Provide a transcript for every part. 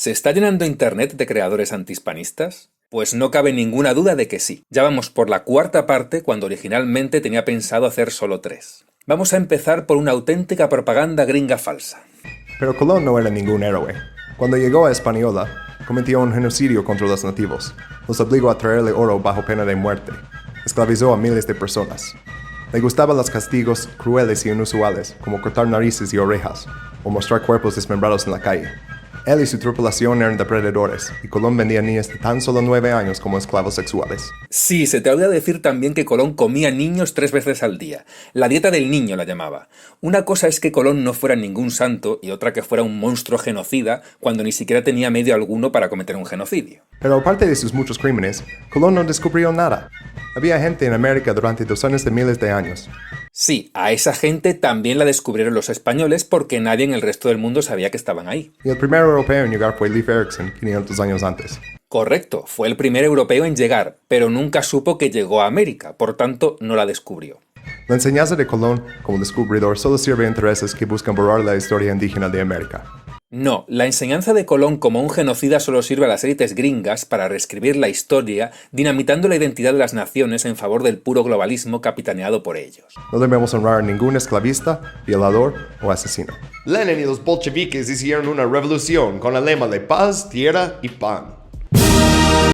¿Se está llenando Internet de creadores antihispanistas? Pues no cabe ninguna duda de que sí. Ya vamos por la cuarta parte cuando originalmente tenía pensado hacer solo 3. Vamos a empezar por una auténtica propaganda gringa falsa. Pero Colón no era ningún héroe. Cuando llegó a Hispaniola, cometió un genocidio contra los nativos. Los obligó a traerle oro bajo pena de muerte. Esclavizó a miles de personas. Le gustaban los castigos crueles y inusuales, como cortar narices y orejas, o mostrar cuerpos desmembrados en la calle. Él y su tripulación eran depredadores, y Colón vendía niñas de tan solo 9 años como esclavos sexuales. Sí, se te olvida decir también que Colón comía niños 3 veces al día. La dieta del niño la llamaba. Una cosa es que Colón no fuera ningún santo y otra que fuera un monstruo genocida cuando ni siquiera tenía medio alguno para cometer un genocidio. Pero aparte de sus muchos crímenes, Colón no descubrió nada. Había gente en América durante docenas de miles de años. Sí, a esa gente también la descubrieron los españoles porque nadie en el resto del mundo sabía que estaban ahí. Y el primer europeo en llegar fue Leif Erikson, 500 años antes. Correcto, fue el primer europeo en llegar, pero nunca supo que llegó a América, por tanto no la descubrió. La enseñanza de Colón como descubridor solo sirve a intereses que buscan borrar la historia indígena de América. No, la enseñanza de Colón como un genocida solo sirve a las élites gringas para reescribir la historia, dinamitando la identidad de las naciones en favor del puro globalismo capitaneado por ellos. No debemos honrar a ningún esclavista, violador o asesino. Lenin y los bolcheviques hicieron una revolución con el lema de paz, tierra y pan.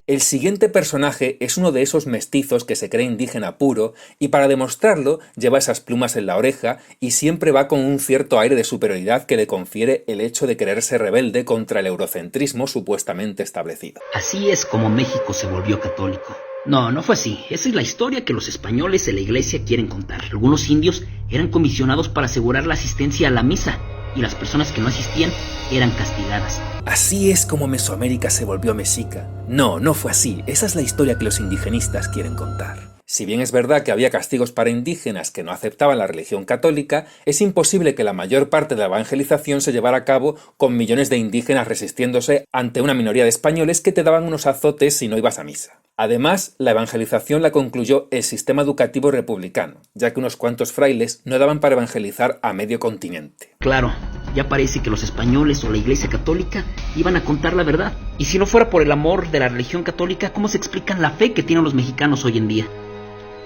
El siguiente personaje es uno de esos mestizos que se cree indígena puro y para demostrarlo lleva esas plumas en la oreja y siempre va con un cierto aire de superioridad que le confiere el hecho de querer ser rebelde contra el eurocentrismo supuestamente establecido. Así es como México se volvió católico. No fue así. Esa es la historia que los españoles de la iglesia quieren contar. Algunos indios eran comisionados para asegurar la asistencia a la misa y las personas que no asistían eran castigadas. Así es como Mesoamérica se volvió mexica. No fue así. Esa es la historia que los indigenistas quieren contar. Si bien es verdad que había castigos para indígenas que no aceptaban la religión católica, es imposible que la mayor parte de la evangelización se llevara a cabo con millones de indígenas resistiéndose ante una minoría de españoles que te daban unos azotes si no ibas a misa. Además, la evangelización la concluyó el sistema educativo republicano, ya que unos cuantos frailes no daban para evangelizar a medio continente. Claro, ya parece que los españoles o la iglesia católica iban a contar la verdad. Y si no fuera por el amor de la religión católica, ¿cómo se explican la fe que tienen los mexicanos hoy en día?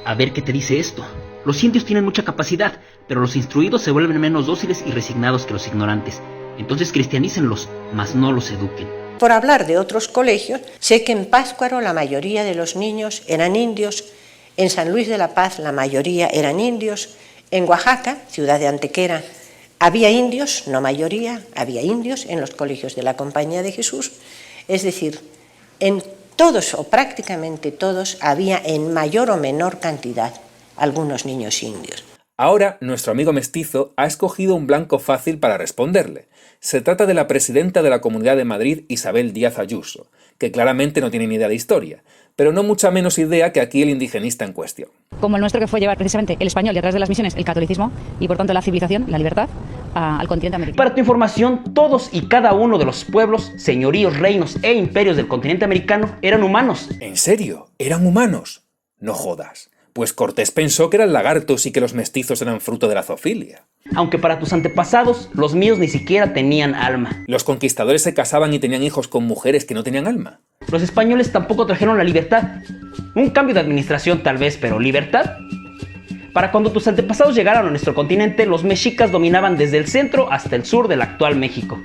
A ver qué te dice esto. Los indios tienen mucha capacidad, pero los instruidos se vuelven menos dóciles y resignados que los ignorantes. Entonces cristianícenlos, mas no los eduquen. Por hablar de otros colegios, sé que en Pátzcuaro la mayoría de los niños eran indios, en San Luis de la Paz la mayoría eran indios, en Oaxaca, ciudad de Antequera, había indios, no mayoría, había indios en los colegios de la Compañía de Jesús, es decir, en todos o prácticamente todos había en mayor o menor cantidad algunos niños indios. Ahora, nuestro amigo mestizo ha escogido un blanco fácil para responderle. Se trata de la presidenta de la Comunidad de Madrid, Isabel Díaz Ayuso, que claramente no tiene ni idea de historia, pero no mucha menos idea que aquí el indigenista en cuestión. Como el nuestro, que fue llevar precisamente el español y a través de las misiones el catolicismo y por tanto la civilización, la libertad, al continente americano. Para tu información, todos y cada uno de los pueblos, señoríos, reinos e imperios del continente americano eran humanos. ¿En serio? ¿Eran humanos? No jodas. Pues Cortés pensó que eran lagartos y que los mestizos eran fruto de la zoofilia. Aunque para tus antepasados, los míos ni siquiera tenían alma. Los conquistadores se casaban y tenían hijos con mujeres que no tenían alma. Los españoles tampoco trajeron la libertad. Un cambio de administración tal vez, pero ¿libertad? Para cuando tus antepasados llegaron a nuestro continente, los mexicas dominaban desde el centro hasta el sur del actual México.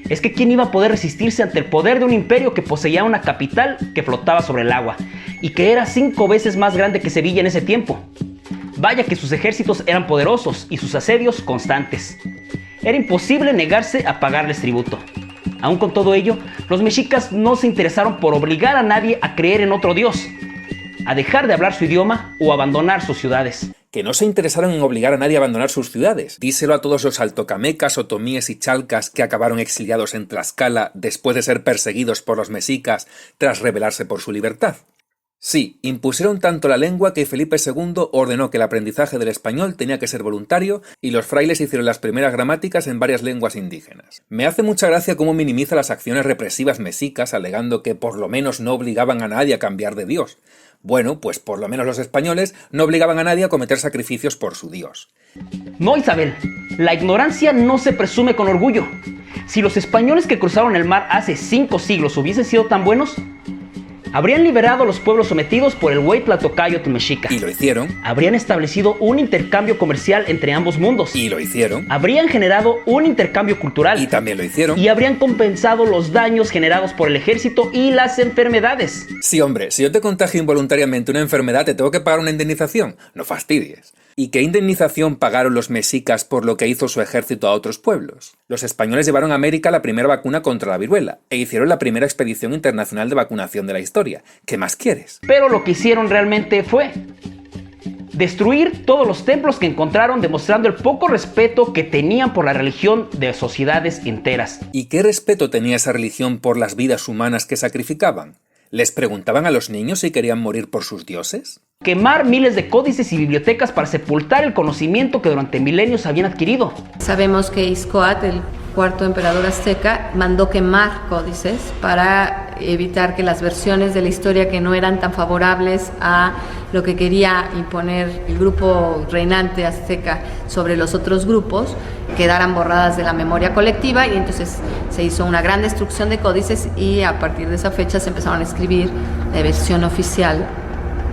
Es que ¿quién iba a poder resistirse ante el poder de un imperio que poseía una capital que flotaba sobre el agua y que era 5 veces más grande que Sevilla en ese tiempo? Vaya que sus ejércitos eran poderosos y sus asedios constantes. Era imposible negarse a pagarles tributo. Aún con todo ello, los mexicas no se interesaron por obligar a nadie a creer en otro dios, a dejar de hablar su idioma o abandonar sus ciudades. Que no se interesaron en obligar a nadie a abandonar sus ciudades. Díselo a todos los altocamecas, otomíes y chalcas que acabaron exiliados en Tlaxcala después de ser perseguidos por los mexicas tras rebelarse por su libertad. Sí, impusieron tanto la lengua que Felipe II ordenó que el aprendizaje del español tenía que ser voluntario y los frailes hicieron las primeras gramáticas en varias lenguas indígenas. Me hace mucha gracia cómo minimiza las acciones represivas mexicas alegando que por lo menos no obligaban a nadie a cambiar de dios. Bueno, pues por lo menos los españoles no obligaban a nadie a cometer sacrificios por su dios. No, Isabel, la ignorancia no se presume con orgullo. Si los españoles que cruzaron el mar hace 5 siglos hubiesen sido tan buenos, habrían liberado a los pueblos sometidos por el Hueytlatocáyotl mexica. Y lo hicieron. Habrían establecido un intercambio comercial entre ambos mundos. Y lo hicieron. Habrían generado un intercambio cultural. Y también lo hicieron. Y habrían compensado los daños generados por el ejército y las enfermedades. Sí, hombre, si yo te contagio involuntariamente una enfermedad, te tengo que pagar una indemnización. No fastidies. ¿Y qué indemnización pagaron los mexicas por lo que hizo su ejército a otros pueblos? Los españoles llevaron a América la primera vacuna contra la viruela e hicieron la primera expedición internacional de vacunación de la historia. ¿Qué más quieres? Pero lo que hicieron realmente fue destruir todos los templos que encontraron, demostrando el poco respeto que tenían por la religión de sociedades enteras. ¿Y qué respeto tenía esa religión por las vidas humanas que sacrificaban? ¿Les preguntaban a los niños si querían morir por sus dioses? Quemar miles de códices y bibliotecas para sepultar el conocimiento que durante milenios habían adquirido. Sabemos que Ixcoatl, el cuarto emperador azteca, mandó quemar códices para evitar que las versiones de la historia que no eran tan favorables a lo que quería imponer el grupo reinante azteca sobre los otros grupos quedaran borradas de la memoria colectiva, y entonces se hizo una gran destrucción de códices y a partir de esa fecha se empezaron a escribir la versión oficial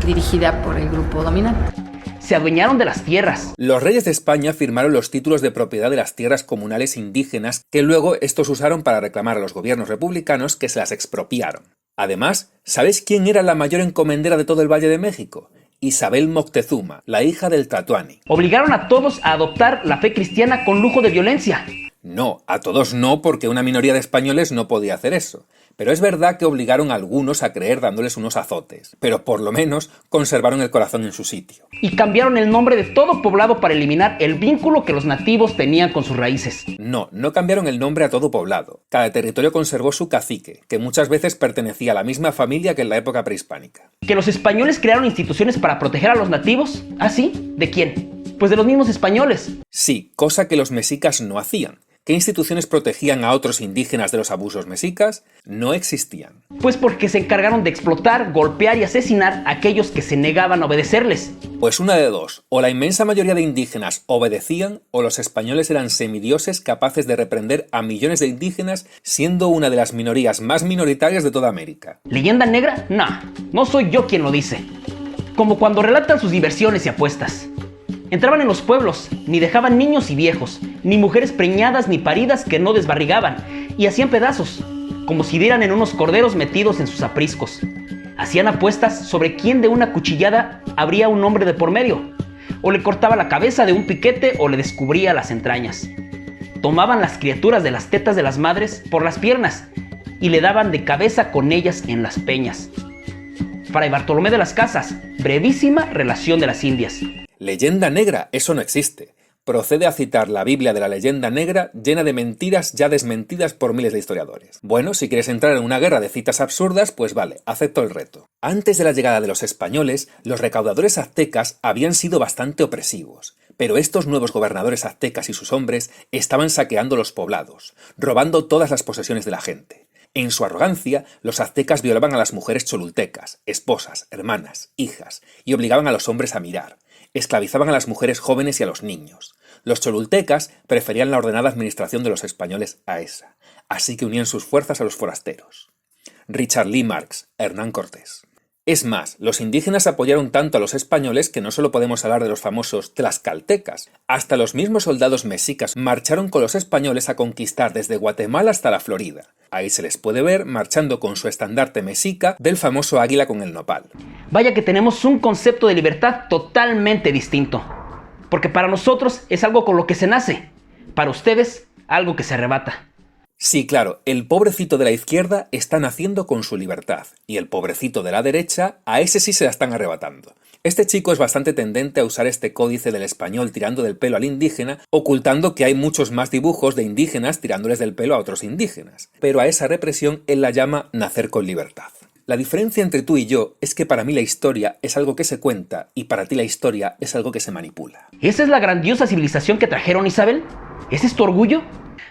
dirigida por el grupo dominante. Se adueñaron de las tierras. Los reyes de España firmaron los títulos de propiedad de las tierras comunales indígenas que luego estos usaron para reclamar a los gobiernos republicanos que se las expropiaron. Además, ¿sabéis quién era la mayor encomendera de todo el Valle de México? Isabel Moctezuma, la hija del Tlatoani. Obligaron a todos a adoptar la fe cristiana con lujo de violencia. No, a todos no, porque una minoría de españoles no podía hacer eso. Pero es verdad que obligaron a algunos a creer dándoles unos azotes, pero por lo menos conservaron el corazón en su sitio. Y cambiaron el nombre de todo poblado para eliminar el vínculo que los nativos tenían con sus raíces. No cambiaron el nombre a todo poblado. Cada territorio conservó su cacique, que muchas veces pertenecía a la misma familia que en la época prehispánica. ¿Que los españoles crearon instituciones para proteger a los nativos? ¿Ah, sí? ¿De quién? Pues de los mismos españoles. Sí, cosa que los mexicas no hacían. ¿Qué instituciones protegían a otros indígenas de los abusos mexicas? No existían. Pues porque se encargaron de explotar, golpear y asesinar a aquellos que se negaban a obedecerles. Pues una de dos, o la inmensa mayoría de indígenas obedecían, o los españoles eran semidioses capaces de reprender a millones de indígenas, siendo una de las minorías más minoritarias de toda América. ¿Leyenda negra? No soy yo quien lo dice. Como cuando relatan sus diversiones y apuestas. Entraban en los pueblos, ni dejaban niños y viejos, ni mujeres preñadas ni paridas que no desbarrigaban, y hacían pedazos, como si dieran en unos corderos metidos en sus apriscos. Hacían apuestas sobre quién de una cuchillada habría un hombre de por medio, o le cortaba la cabeza de un piquete o le descubría las entrañas. Tomaban las criaturas de las tetas de las madres por las piernas y le daban de cabeza con ellas en las peñas. Fray Bartolomé de las Casas, brevísima relación de las Indias. Leyenda negra, eso no existe. Procede a citar la Biblia de la leyenda negra llena de mentiras ya desmentidas por miles de historiadores. Bueno, si quieres entrar en una guerra de citas absurdas, pues vale, acepto el reto. Antes de la llegada de los españoles, los recaudadores aztecas habían sido bastante opresivos, pero estos nuevos gobernadores aztecas y sus hombres estaban saqueando los poblados, robando todas las posesiones de la gente. En su arrogancia, los aztecas violaban a las mujeres cholultecas, esposas, hermanas, hijas, y obligaban a los hombres a mirar. Esclavizaban a las mujeres jóvenes y a los niños. Los cholultecas preferían la ordenada administración de los españoles a esa, así que unían sus fuerzas a los forasteros. Richard Lee Marx, Hernán Cortés. Es más, los indígenas apoyaron tanto a los españoles que no solo podemos hablar de los famosos tlaxcaltecas. Hasta los mismos soldados mexicas marcharon con los españoles a conquistar desde Guatemala hasta la Florida. Ahí se les puede ver marchando con su estandarte mexica del famoso águila con el nopal. Vaya que tenemos un concepto de libertad totalmente distinto. Porque para nosotros es algo con lo que se nace. Para ustedes, algo que se arrebata. Sí, claro, el pobrecito de la izquierda está naciendo con su libertad, y el pobrecito de la derecha, a ese sí se la están arrebatando. Este chico es bastante tendente a usar este códice del español tirando del pelo al indígena, ocultando que hay muchos más dibujos de indígenas tirándoles del pelo a otros indígenas. Pero a esa represión él la llama nacer con libertad. La diferencia entre tú y yo es que para mí la historia es algo que se cuenta y para ti la historia es algo que se manipula. ¿Esa es la grandiosa civilización que trajeron, Isabel? ¿Ese es tu orgullo?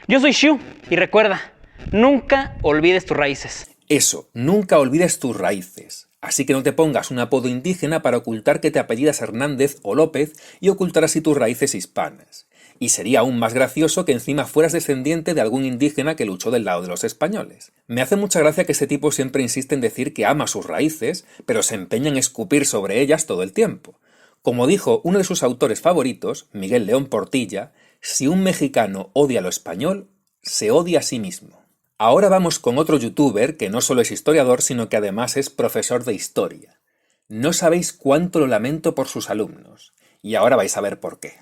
Yo soy Shu, y recuerda, nunca olvides tus raíces. Eso, nunca olvides tus raíces. Así que no te pongas un apodo indígena para ocultar que te apellidas Hernández o López y ocultar así tus raíces hispanas. Y sería aún más gracioso que encima fueras descendiente de algún indígena que luchó del lado de los españoles. Me hace mucha gracia que este tipo siempre insiste en decir que ama sus raíces, pero se empeña en escupir sobre ellas todo el tiempo. Como dijo uno de sus autores favoritos, Miguel León Portilla, si un mexicano odia lo español, se odia a sí mismo. Ahora vamos con otro youtuber que no solo es historiador, sino que además es profesor de historia. No sabéis cuánto lo lamento por sus alumnos, y ahora vais a ver por qué.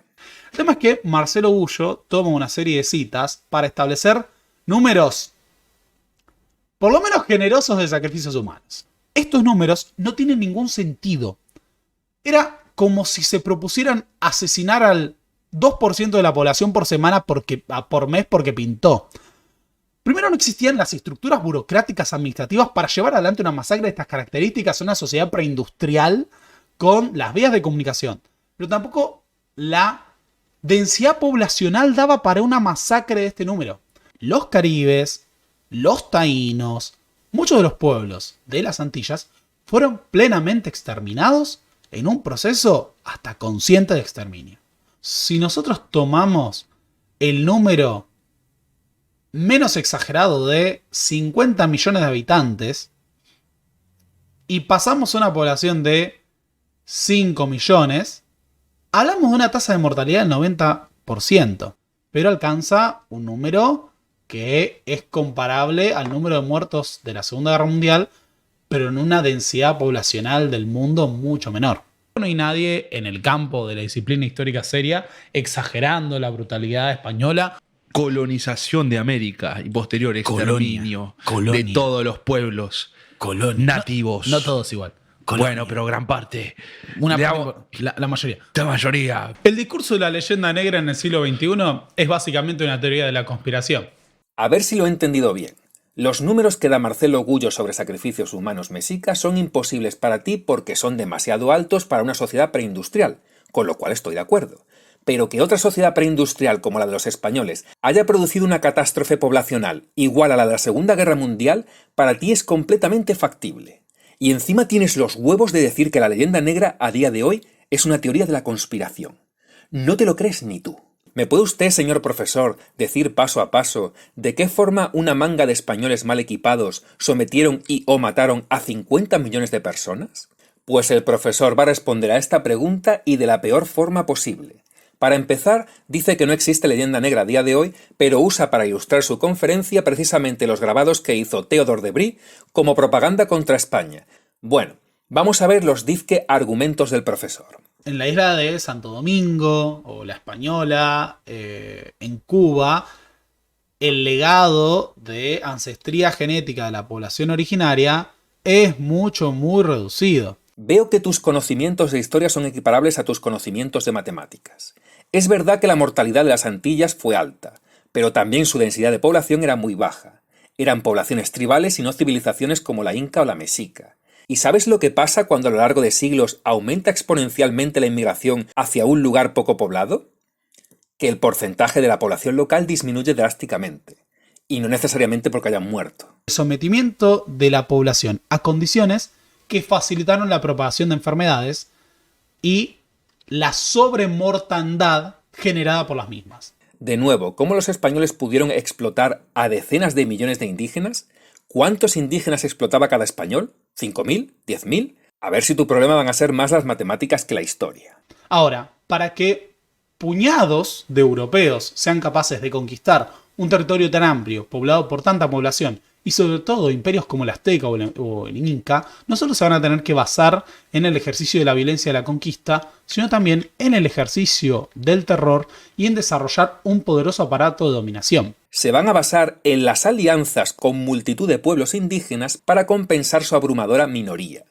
El tema es que Marcelo Gullo toma una serie de citas para establecer números, por lo menos generosos, de sacrificios humanos. Estos números no tienen ningún sentido. Era como si se propusieran asesinar al 2% de la población por semana por mes porque pintó. Primero, no existían las estructuras burocráticas administrativas para llevar adelante una masacre de estas características en una sociedad preindustrial con las vías de comunicación. Pero tampoco la densidad poblacional daba para una masacre de este número. Los caribes, los taínos, muchos de los pueblos de las Antillas fueron plenamente exterminados en un proceso hasta consciente de exterminio. Si nosotros tomamos el número menos exagerado de 50 millones de habitantes y pasamos a una población de 5 millones, hablamos de una tasa de mortalidad del 90%, pero alcanza un número que es comparable al número de muertos de la Segunda Guerra Mundial, pero en una densidad poblacional del mundo mucho menor. No hay nadie en el campo de la disciplina histórica seria exagerando la brutalidad española. Colonización de América y posterior exterminio de todos los pueblos nativos. No todos igual. Bueno, pero gran parte. La mayoría. La mayoría. El discurso de la leyenda negra en el siglo XXI es básicamente una teoría de la conspiración. A ver si lo he entendido bien. Los números que da Marcelo Gullo sobre sacrificios humanos mexicas son imposibles para ti porque son demasiado altos para una sociedad preindustrial, con lo cual estoy de acuerdo. Pero que otra sociedad preindustrial como la de los españoles haya producido una catástrofe poblacional igual a la de la Segunda Guerra Mundial, para ti es completamente factible. Y encima tienes los huevos de decir que la leyenda negra a día de hoy es una teoría de la conspiración. No te lo crees ni tú. ¿Me puede usted, señor profesor, decir paso a paso de qué forma una manga de españoles mal equipados sometieron o mataron a 50 millones de personas? Pues el profesor va a responder a esta pregunta y de la peor forma posible. Para empezar, dice que no existe leyenda negra a día de hoy, pero usa para ilustrar su conferencia precisamente los grabados que hizo Theodore de Bry como propaganda contra España. Bueno, vamos a ver los dizque argumentos del profesor. En la isla de Santo Domingo o La Española, en Cuba, el legado de ancestría genética de la población originaria es muy reducido. Veo que tus conocimientos de historia son equiparables a tus conocimientos de matemáticas. Es verdad que la mortalidad de las Antillas fue alta, pero también su densidad de población era muy baja. Eran poblaciones tribales y no civilizaciones como la inca o la mexica. ¿Y sabes lo que pasa cuando a lo largo de siglos aumenta exponencialmente la inmigración hacia un lugar poco poblado? Que el porcentaje de la población local disminuye drásticamente. Y no necesariamente porque hayan muerto. El sometimiento de la población a condiciones que facilitaron la propagación de enfermedades y la sobremortandad generada por las mismas. De nuevo, ¿cómo los españoles pudieron explotar a decenas de millones de indígenas? ¿Cuántos indígenas explotaba cada español? ¿5.000? ¿10.000? A ver si tu problema van a ser más las matemáticas que la historia. Ahora, para que puñados de europeos sean capaces de conquistar un territorio tan amplio, poblado por tanta población, y sobre todo imperios como el Azteca o el Inca, no solo se van a tener que basar en el ejercicio de la violencia de la conquista, sino también en el ejercicio del terror y en desarrollar un poderoso aparato de dominación. Se van a basar en las alianzas con multitud de pueblos indígenas para compensar su abrumadora minoría.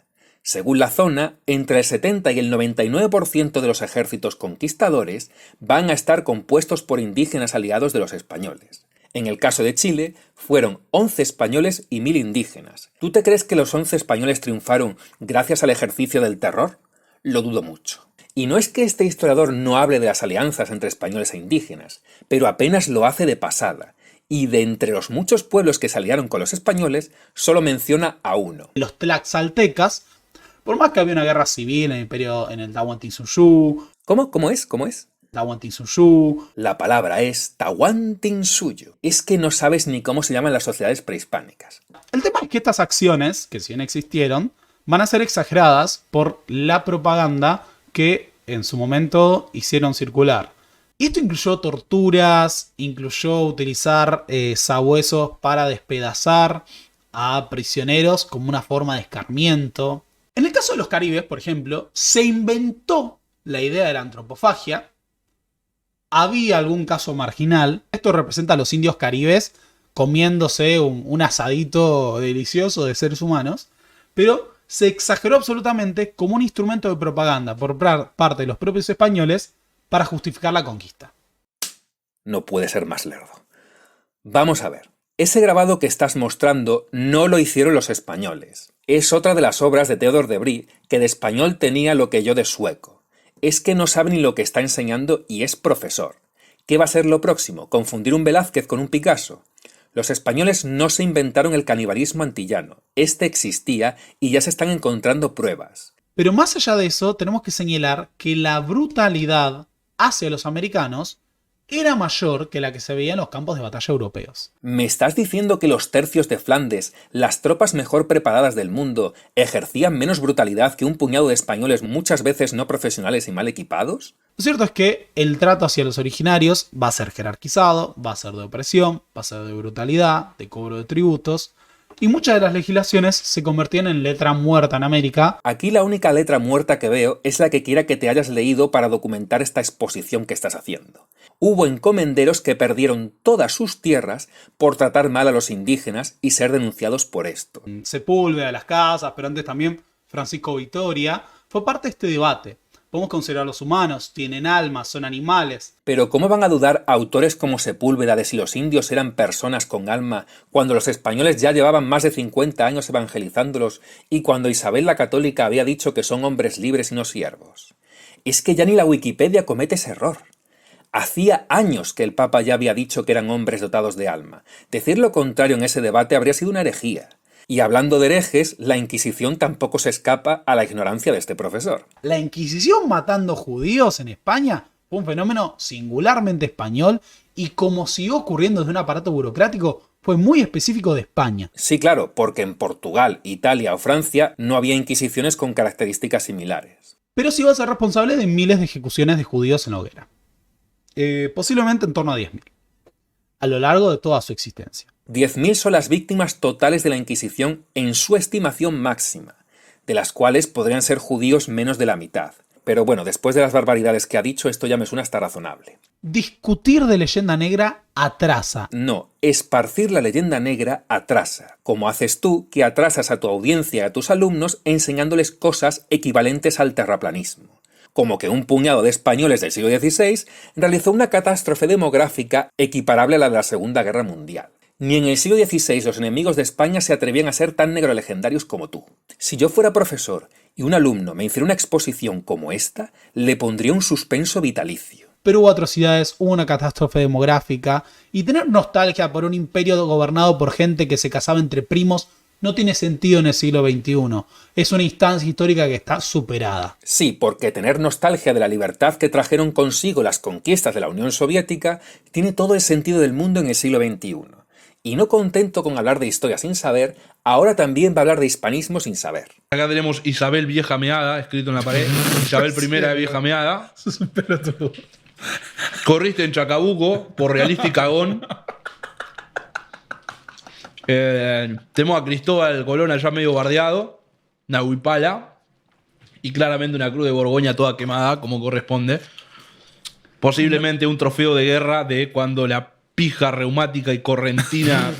Según la zona, entre el 70 y el 99% de los ejércitos conquistadores van a estar compuestos por indígenas aliados de los españoles. En el caso de Chile, fueron 11 españoles y 1.000 indígenas. ¿Tú te crees que los 11 españoles triunfaron gracias al ejercicio del terror? Lo dudo mucho. Y no es que este historiador no hable de las alianzas entre españoles e indígenas, pero apenas lo hace de pasada, y de entre los muchos pueblos que se aliaron con los españoles, solo menciona a uno. Los tlaxaltecas, por más que había una guerra civil en el imperio, en el Tahuantinsuyo. ¿Cómo es? Tahuantinsuyo. La palabra es Tahuantinsuyo. Es que no sabes ni cómo se llaman las sociedades prehispánicas. El tema es que estas acciones, que si bien existieron, van a ser exageradas por la propaganda que en su momento hicieron circular. Y esto incluyó torturas, incluyó utilizar sabuesos para despedazar a prisioneros como una forma de escarmiento. En el caso de los caribes, por ejemplo, se inventó la idea de la antropofagia. Había algún caso marginal. Esto representa a los indios caribes comiéndose un asadito delicioso de seres humanos, pero se exageró absolutamente como un instrumento de propaganda por parte de los propios españoles para justificar la conquista. No puede ser más lerdo. Vamos a ver. Ese grabado que estás mostrando no lo hicieron los españoles. Es otra de las obras de Theodor de Bry, que de español tenía lo que yo de sueco. Es que no sabe ni lo que está enseñando y es profesor. ¿Qué va a ser lo próximo? ¿Confundir un Velázquez con un Picasso? Los españoles no se inventaron el canibalismo antillano. Este existía y ya se están encontrando pruebas. Pero más allá de eso, tenemos que señalar que la brutalidad hacia los americanos era mayor que la que se veía en los campos de batalla europeos. ¿Me estás diciendo que los tercios de Flandes, las tropas mejor preparadas del mundo, ejercían menos brutalidad que un puñado de españoles muchas veces no profesionales y mal equipados? Lo cierto es que el trato hacia los originarios va a ser jerarquizado, va a ser de opresión, va a ser de brutalidad, de cobro de tributos, y muchas de las legislaciones se convertían en letra muerta en América. Aquí la única letra muerta que veo es la que quiera que te hayas leído para documentar esta exposición que estás haciendo. Hubo encomenderos que perdieron todas sus tierras por tratar mal a los indígenas y ser denunciados por esto. Sepúlveda, las casas, pero antes también Francisco Vitoria, fue parte de este debate. Podemos considerarlos humanos, tienen alma, son animales. Pero ¿cómo van a dudar autores como Sepúlveda de si los indios eran personas con alma cuando los españoles ya llevaban más de 50 años evangelizándolos y cuando Isabel la Católica había dicho que son hombres libres y no siervos? Es que ya ni la Wikipedia comete ese error. Hacía años que el Papa ya había dicho que eran hombres dotados de alma. Decir lo contrario en ese debate habría sido una herejía. Y hablando de herejes, la Inquisición tampoco se escapa a la ignorancia de este profesor. La Inquisición matando judíos en España fue un fenómeno singularmente español y, como siguió ocurriendo desde un aparato burocrático, fue muy específico de España. Sí, claro, porque en Portugal, Italia o Francia no había inquisiciones con características similares. Pero sí iba a ser responsable de miles de ejecuciones de judíos en la hoguera. Posiblemente en torno a 10.000. A lo largo de toda su existencia. 10.000 son las víctimas totales de la Inquisición en su estimación máxima, de las cuales podrían ser judíos menos de la mitad. Pero bueno, después de las barbaridades que ha dicho, esto ya me suena hasta razonable. Discutir de leyenda negra atrasa. No, esparcir la leyenda negra atrasa, como haces tú, que atrasas a tu audiencia y a tus alumnos enseñándoles cosas equivalentes al terraplanismo. Como que un puñado de españoles del siglo XVI realizó una catástrofe demográfica equiparable a la de la Segunda Guerra Mundial. Ni en el siglo XVI los enemigos de España se atrevían a ser tan negrolegendarios como tú. Si yo fuera profesor y un alumno me hiciera una exposición como esta, le pondría un suspenso vitalicio. Pero hubo atrocidades, hubo una catástrofe demográfica, y tener nostalgia por un imperio gobernado por gente que se casaba entre primos no tiene sentido en el siglo XXI. Es una instancia histórica que está superada. Sí, porque tener nostalgia de la libertad que trajeron consigo las conquistas de la Unión Soviética tiene todo el sentido del mundo en el siglo XXI. Y no contento con hablar de historia sin saber, ahora también va a hablar de hispanismo sin saber. Acá tenemos Isabel Vieja Meada, escrito en la pared. Isabel I Vieja Meada. Eso es un pelotudo. Corriste en Chacabuco por Realista y Cagón. Tenemos a Cristóbal Colón allá medio bardeado. Una huipala. Y claramente una cruz de Borgoña toda quemada, como corresponde. Posiblemente un trofeo de guerra de cuando la pija reumática y correntina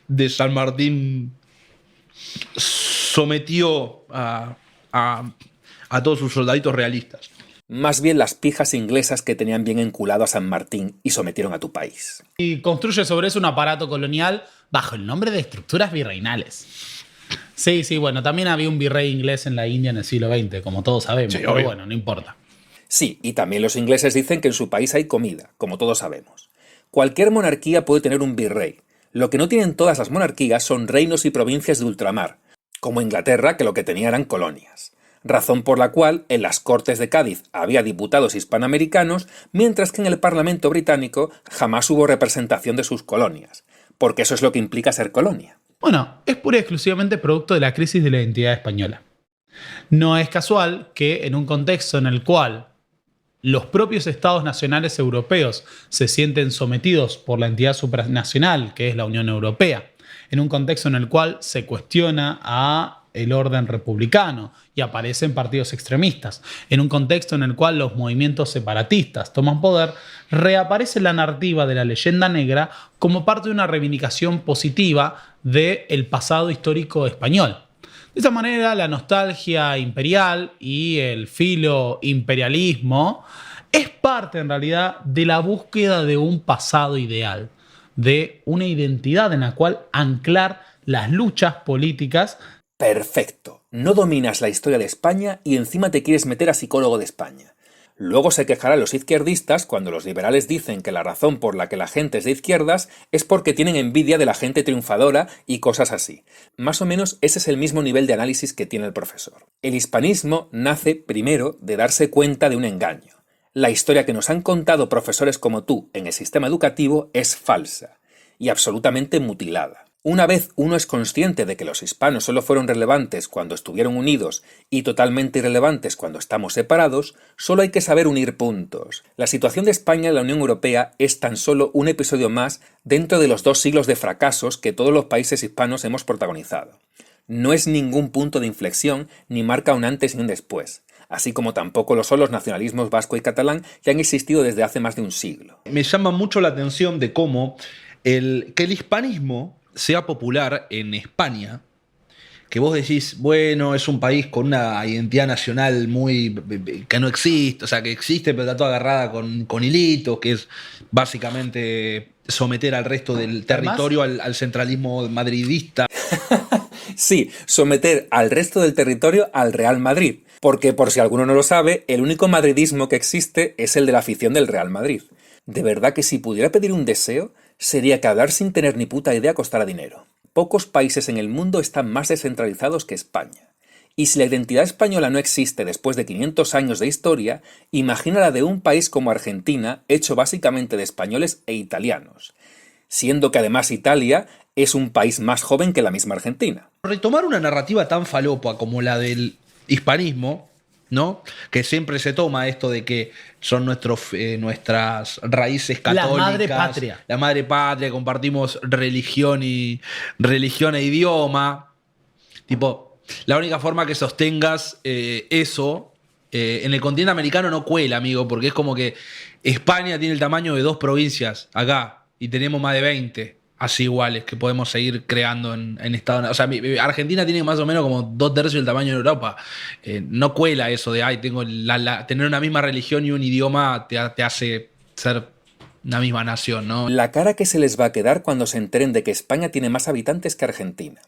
de San Martín sometió a todos sus soldaditos realistas. Más bien las pijas inglesas que tenían bien enculado a San Martín y sometieron a tu país. Y construye sobre eso un aparato colonial bajo el nombre de estructuras virreinales. Sí, bueno, también había un virrey inglés en la India en el siglo XX, como todos sabemos, sí, pero obvio. Bueno, no importa. Sí, y también los ingleses dicen que en su país hay comida, como todos sabemos. Cualquier monarquía puede tener un virrey. Lo que no tienen todas las monarquías son reinos y provincias de ultramar, como Inglaterra, que lo que tenía eran colonias. razón por la cual en las Cortes de Cádiz había diputados hispanoamericanos, mientras que en el Parlamento británico jamás hubo representación de sus colonias, porque eso es lo que implica ser colonia. Bueno, es pura y exclusivamente producto de la crisis de la identidad española. No es casual que en un contexto en el cual los propios estados nacionales europeos se sienten sometidos por la entidad supranacional, que es la Unión Europea, en un contexto en el cual se cuestiona a el orden republicano y aparecen partidos extremistas, en un contexto en el cual los movimientos separatistas toman poder, reaparece la narrativa de la leyenda negra como parte de una reivindicación positiva del pasado histórico español. De esa manera, la nostalgia imperial y el filo-imperialismo es parte, en realidad, de la búsqueda de un pasado ideal, de una identidad en la cual anclar las luchas políticas. Perfecto. No dominas la historia de España y encima te quieres meter a psicólogo de España. Luego se quejarán los izquierdistas cuando los liberales dicen que la razón por la que la gente es de izquierdas es porque tienen envidia de la gente triunfadora y cosas así. Más o menos ese es el mismo nivel de análisis que tiene el profesor. El hispanismo nace primero de darse cuenta de un engaño. La historia que nos han contado profesores como tú en el sistema educativo es falsa y absolutamente mutilada. Una vez uno es consciente de que los hispanos solo fueron relevantes cuando estuvieron unidos y totalmente irrelevantes cuando estamos separados, solo hay que saber unir puntos. La situación de España en la Unión Europea es tan solo un episodio más dentro de los 2 siglos de fracasos que todos los países hispanos hemos protagonizado. No es ningún punto de inflexión ni marca un antes y un después, así como tampoco lo son los nacionalismos vasco y catalán que han existido desde hace más de un siglo. Me llama mucho la atención de cómo que el hispanismo sea popular en España, que vos decís, bueno, es un país con una identidad nacional muy que no existe, o sea, que existe pero está toda agarrada con hilitos, que es básicamente someter al resto del territorio al centralismo madridista. Sí, someter al resto del territorio al Real Madrid, porque por si alguno no lo sabe, el único madridismo que existe es el de la afición del Real Madrid. De verdad que si pudiera pedir un deseo, sería que hablar sin tener ni puta idea costara dinero. Pocos países en el mundo están más descentralizados que España. Y si la identidad española no existe después de 500 años de historia, imagina la de un país como Argentina, hecho básicamente de españoles e italianos. Siendo que además Italia es un país más joven que la misma Argentina. Retomar una narrativa tan falopa como la del hispanismo, ¿no? Que siempre se toma esto de que son nuestras raíces católicas. La madre patria. La madre patria, compartimos religión e idioma. Tipo, la única forma que sostengas eso en el continente americano no cuela, amigo, porque es como que España tiene el tamaño de 2 provincias acá y tenemos más de 20. Así iguales que podemos seguir creando en Estados Unidos. O sea, Argentina tiene más o menos como 2/3 del tamaño de Europa. No cuela eso de, tengo tener una misma religión y un idioma te hace ser una misma nación, ¿no? La cara que se les va a quedar cuando se enteren de que España tiene más habitantes que Argentina.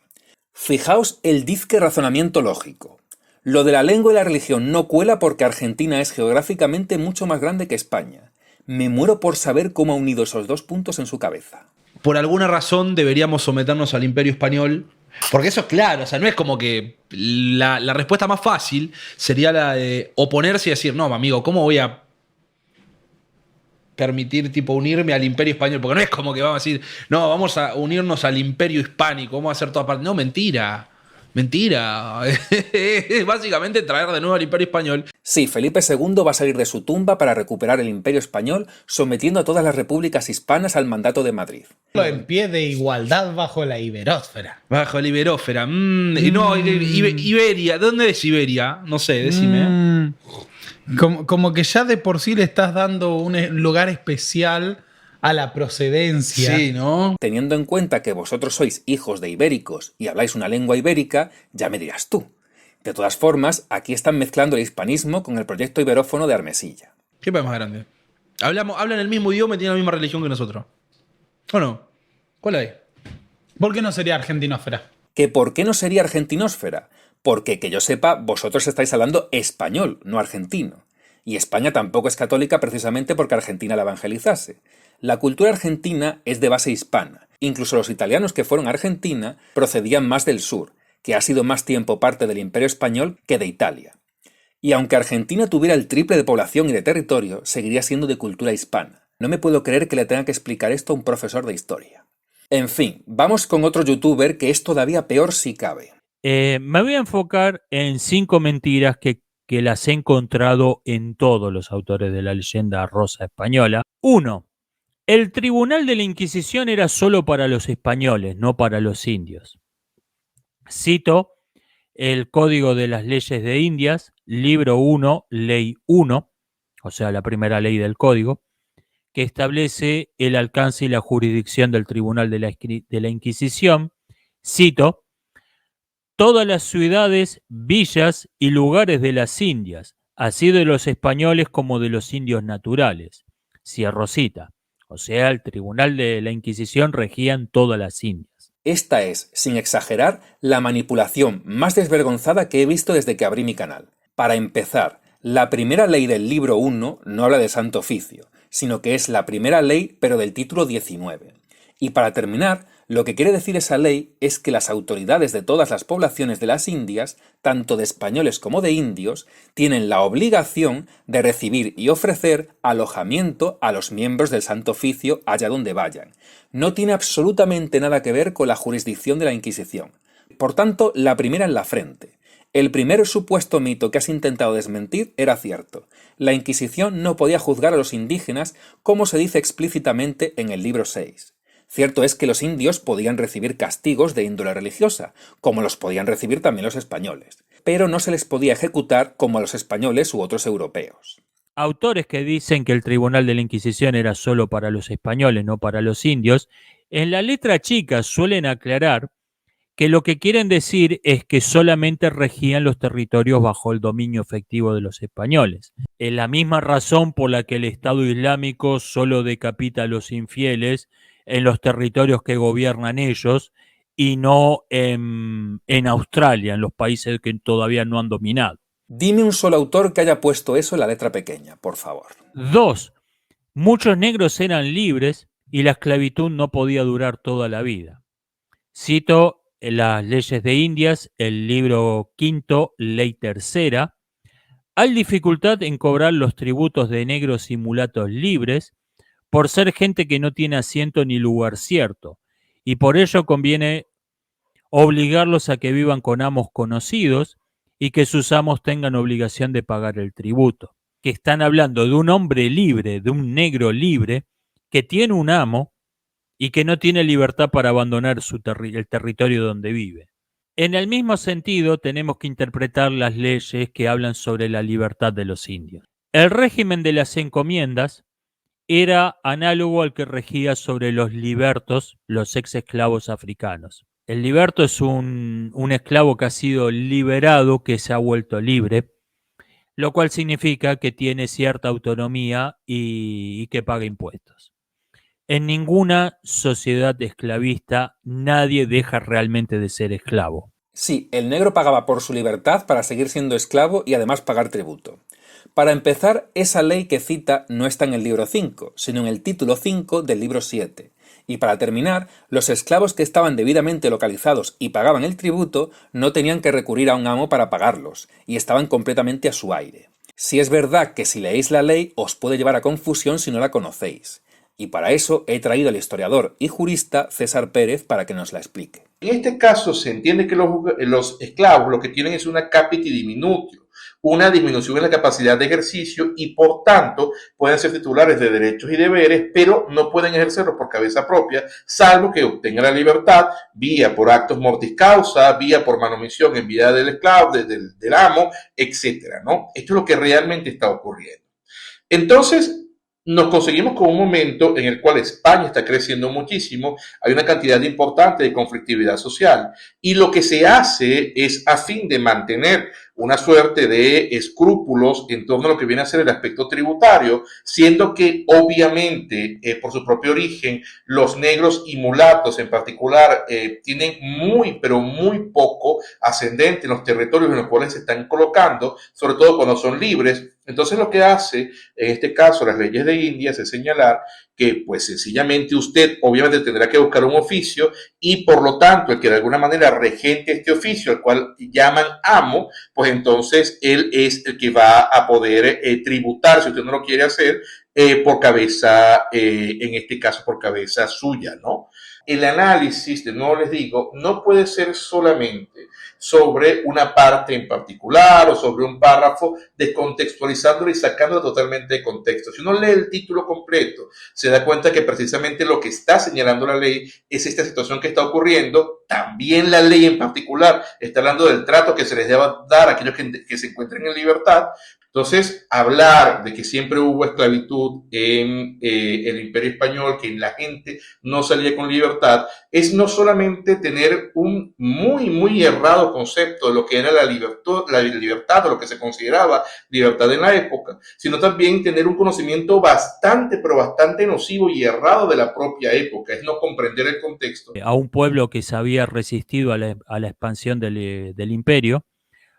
Fijaos el dizque razonamiento lógico. Lo de la lengua y la religión no cuela porque Argentina es geográficamente mucho más grande que España. Me muero por saber cómo ha unido esos 2 puntos en su cabeza. Por alguna razón deberíamos someternos al Imperio Español. Porque eso es claro, o sea, no es como que la respuesta más fácil sería la de oponerse y decir, no, amigo, ¿cómo voy a permitir unirme al Imperio Español? Porque no es como que vamos a decir, no, vamos a unirnos al Imperio Hispánico, vamos a hacer toda parte. No, mentira. Es básicamente traer de nuevo al Imperio Español. Sí, Felipe II va a salir de su tumba para recuperar el Imperio Español, sometiendo a todas las repúblicas hispanas al mandato de Madrid. En pie de igualdad bajo la Iberósfera. Bajo la Iberósfera. No, Iberia. ¿Dónde es Iberia? No sé, decime. Como que ya de por sí le estás dando un lugar especial a la procedencia. Sí, ¿no? Teniendo en cuenta que vosotros sois hijos de ibéricos y habláis una lengua ibérica, ya me dirás tú. De todas formas, aquí están mezclando el hispanismo con el proyecto iberófono de Armesilla. ¿Qué país más grande? Hablan el mismo idioma y tienen la misma religión que nosotros. ¿O no? ¿Cuál hay? ¿Por qué no sería argentinósfera? ¿Que por qué no sería argentinósfera? Porque, que yo sepa, vosotros estáis hablando español, no argentino. Y España tampoco es católica precisamente porque Argentina la evangelizase. La cultura argentina es de base hispana. Incluso los italianos que fueron a Argentina procedían más del sur, que ha sido más tiempo parte del Imperio Español que de Italia. Y aunque Argentina tuviera el triple de población y de territorio, seguiría siendo de cultura hispana. No me puedo creer que le tenga que explicar esto a un profesor de historia. En fin, vamos con otro youtuber que es todavía peor si cabe. Me voy a enfocar en 5 mentiras que las he encontrado en todos los autores de la leyenda rosa española. 1. El tribunal de la Inquisición era solo para los españoles, no para los indios. Cito el Código de las Leyes de Indias, libro 1, ley 1, o sea, la primera ley del Código, que establece el alcance y la jurisdicción del Tribunal de la Inquisición. Cito: todas las ciudades, villas y lugares de las Indias, así de los españoles como de los indios naturales. Cierro cita. O sea, el Tribunal de la Inquisición regía en todas las Indias. Esta es, sin exagerar, la manipulación más desvergonzada que he visto desde que abrí mi canal. Para empezar, la primera ley del libro 1 no habla de santo oficio, sino que es la primera ley pero del título 19. Y para terminar, lo que quiere decir esa ley es que las autoridades de todas las poblaciones de las Indias, tanto de españoles como de indios, tienen la obligación de recibir y ofrecer alojamiento a los miembros del Santo Oficio allá donde vayan. No tiene absolutamente nada que ver con la jurisdicción de la Inquisición. Por tanto, la primera en la frente. El primer supuesto mito que has intentado desmentir era cierto. La Inquisición no podía juzgar a los indígenas como se dice explícitamente en el libro 6. Cierto es que los indios podían recibir castigos de índole religiosa, como los podían recibir también los españoles, pero no se les podía ejecutar como a los españoles u otros europeos. Autores que dicen que el Tribunal de la Inquisición era solo para los españoles, no para los indios, en la letra chica suelen aclarar que lo que quieren decir es que solamente regían los territorios bajo el dominio efectivo de los españoles. Es la misma razón por la que el Estado Islámico solo decapita a los infieles en los territorios que gobiernan ellos y no en Australia, en los países que todavía no han dominado. Dime un solo autor que haya puesto eso en la letra pequeña, por favor. 2. Muchos negros eran libres y la esclavitud no podía durar toda la vida. Cito las leyes de Indias, el libro 5, ley 3. Hay dificultad en cobrar los tributos de negros y mulatos libres por ser gente que no tiene asiento ni lugar cierto, y por ello conviene obligarlos a que vivan con amos conocidos y que sus amos tengan obligación de pagar el tributo. Que están hablando de un hombre libre, de un negro libre, que tiene un amo y que no tiene libertad para abandonar el territorio donde vive. En el mismo sentido, tenemos que interpretar las leyes que hablan sobre la libertad de los indios. El régimen de las encomiendas era análogo al que regía sobre los libertos, los ex esclavos africanos. El liberto es un esclavo que ha sido liberado, que se ha vuelto libre, lo cual significa que tiene cierta autonomía y que paga impuestos. En ninguna sociedad esclavista nadie deja realmente de ser esclavo. Sí, el negro pagaba por su libertad para seguir siendo esclavo y además pagar tributo. Para empezar, esa ley que cita no está en el libro 5, sino en el título 5 del libro 7. Y para terminar, los esclavos que estaban debidamente localizados y pagaban el tributo no tenían que recurrir a un amo para pagarlos, y estaban completamente a su aire. Si es verdad que si leéis la ley os puede llevar a confusión si no la conocéis. Y para eso he traído al historiador y jurista César Pérez para que nos la explique. En este caso se entiende que los esclavos lo que tienen es una capiti diminutio, una disminución en la capacidad de ejercicio y por tanto pueden ser titulares de derechos y deberes, pero no pueden ejercerlos por cabeza propia, salvo que obtengan la libertad vía por actos mortis causa, vía por manomisión en vida del esclavo, del amo, etcétera, ¿no? Esto es lo que realmente está ocurriendo. Entonces, nos conseguimos con un momento en el cual España está creciendo muchísimo, hay una cantidad importante de conflictividad social y lo que se hace es a fin de mantener una suerte de escrúpulos en torno a lo que viene a ser el aspecto tributario, siendo que obviamente por su propio origen los negros y mulatos en particular tienen muy pero muy poco ascendente en los territorios en los cuales se están colocando, sobre todo cuando son libres. Entonces lo que hace en este caso las leyes de Indias es señalar que pues sencillamente usted obviamente tendrá que buscar un oficio y por lo tanto el que de alguna manera regente este oficio, al cual llaman amo, pues entonces él es el que va a poder tributar, si usted no lo quiere hacer, por cabeza, en este caso por cabeza suya, ¿no? El análisis, de nuevo les digo, no puede ser solamente sobre una parte en particular o sobre un párrafo, descontextualizándolo y sacándolo totalmente de contexto. Si uno lee el título completo, se da cuenta que precisamente lo que está señalando la ley es esta situación que está ocurriendo. También la ley en particular está hablando del trato que se les debe dar a aquellos que se encuentren en libertad. Entonces, hablar de que siempre hubo esclavitud en el Imperio Español, que la gente no salía con libertad, es no solamente tener un muy errado concepto de lo que era la libertad o lo que se consideraba libertad en la época, sino también tener un conocimiento bastante nocivo y errado de la propia época, es no comprender el contexto. A un pueblo que se había resistido a la expansión del imperio,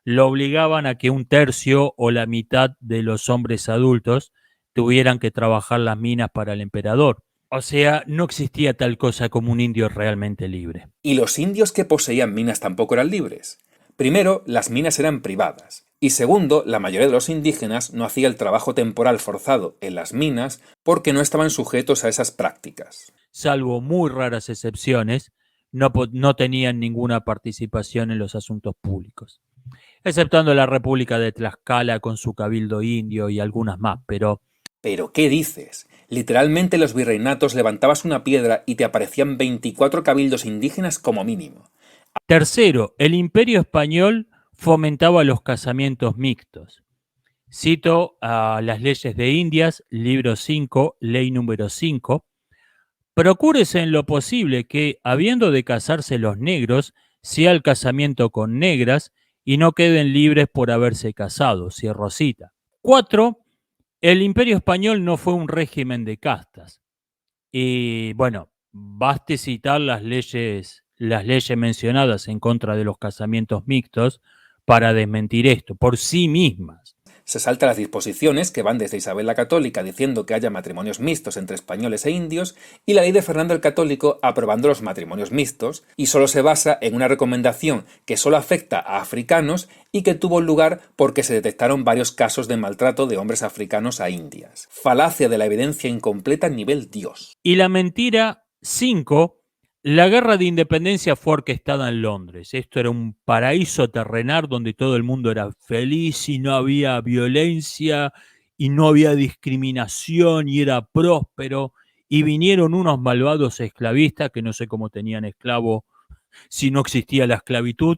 lo obligaban a que un tercio o la mitad de los hombres adultos tuvieran que trabajar las minas para el emperador. O sea, no existía tal cosa como un indio realmente libre. Y los indios que poseían minas tampoco eran libres. Primero, las minas eran privadas. Y segundo, la mayoría de los indígenas no hacía el trabajo temporal forzado en las minas porque no estaban sujetos a esas prácticas. Salvo muy raras excepciones, no tenían ninguna participación en los asuntos públicos. Exceptando la República de Tlaxcala con su cabildo indio y algunas más, pero... ¿Pero qué dices? Literalmente los virreinatos levantabas una piedra y te aparecían 24 cabildos indígenas como mínimo. Tercero, el Imperio Español fomentaba los casamientos mixtos. Cito a las leyes de Indias, libro 5, ley número 5. Procúrese en lo posible que, habiendo de casarse los negros, sea el casamiento con negras, y no queden libres por haberse casado, cierro cita. 4. El Imperio Español no fue un régimen de castas. Y bueno, baste citar las leyes mencionadas en contra de los casamientos mixtos para desmentir esto, por sí mismas. Se salta las disposiciones que van desde Isabel la Católica diciendo que haya matrimonios mixtos entre españoles e indios y la ley de Fernando el Católico aprobando los matrimonios mixtos, y solo se basa en una recomendación que solo afecta a africanos y que tuvo lugar porque se detectaron varios casos de maltrato de hombres africanos a indias. Falacia de la evidencia incompleta nivel Dios. Y la mentira 5. La guerra de independencia fue orquestada en Londres. Esto era un paraíso terrenal donde todo el mundo era feliz y no había violencia y no había discriminación y era próspero. Y vinieron unos malvados esclavistas que no sé cómo tenían esclavo si no existía la esclavitud,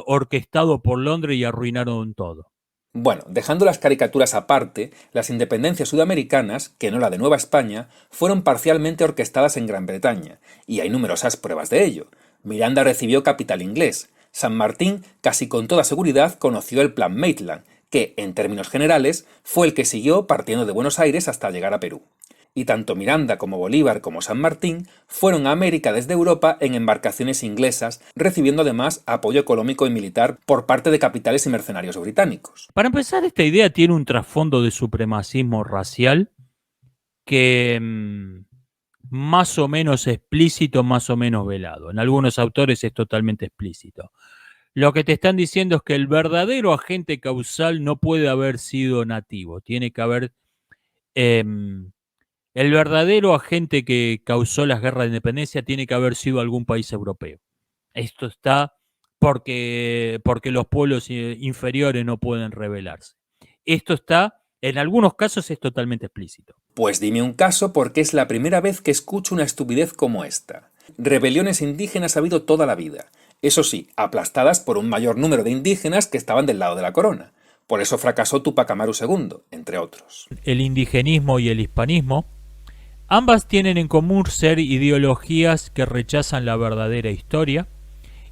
orquestado por Londres y arruinaron todo. Bueno, dejando las caricaturas aparte, las independencias sudamericanas, que no la de Nueva España, fueron parcialmente orquestadas en Gran Bretaña, y hay numerosas pruebas de ello. Miranda recibió capital inglés. San Martín casi con toda seguridad conoció el Plan Maitland, que, en términos generales, fue el que siguió partiendo de Buenos Aires hasta llegar a Perú. Y tanto Miranda como Bolívar como San Martín fueron a América desde Europa en embarcaciones inglesas, recibiendo además apoyo económico y militar por parte de capitales y mercenarios británicos. Para empezar, esta idea tiene un trasfondo de supremacismo racial que más o menos explícito, más o menos velado. En algunos autores es totalmente explícito. Lo que te están diciendo es que el verdadero agente causal no puede haber sido nativo, tiene que haber... el verdadero agente que causó las guerras de independencia tiene que haber sido algún país europeo. Esto está porque los pueblos inferiores no pueden rebelarse. Esto está, en algunos casos es totalmente explícito. Pues dime un caso porque es la primera vez que escucho una estupidez como esta. Rebeliones indígenas ha habido toda la vida. Eso sí, aplastadas por un mayor número de indígenas que estaban del lado de la corona. Por eso fracasó Tupac Amaru II, entre otros. El indigenismo y el hispanismo, ambas tienen en común ser ideologías que rechazan la verdadera historia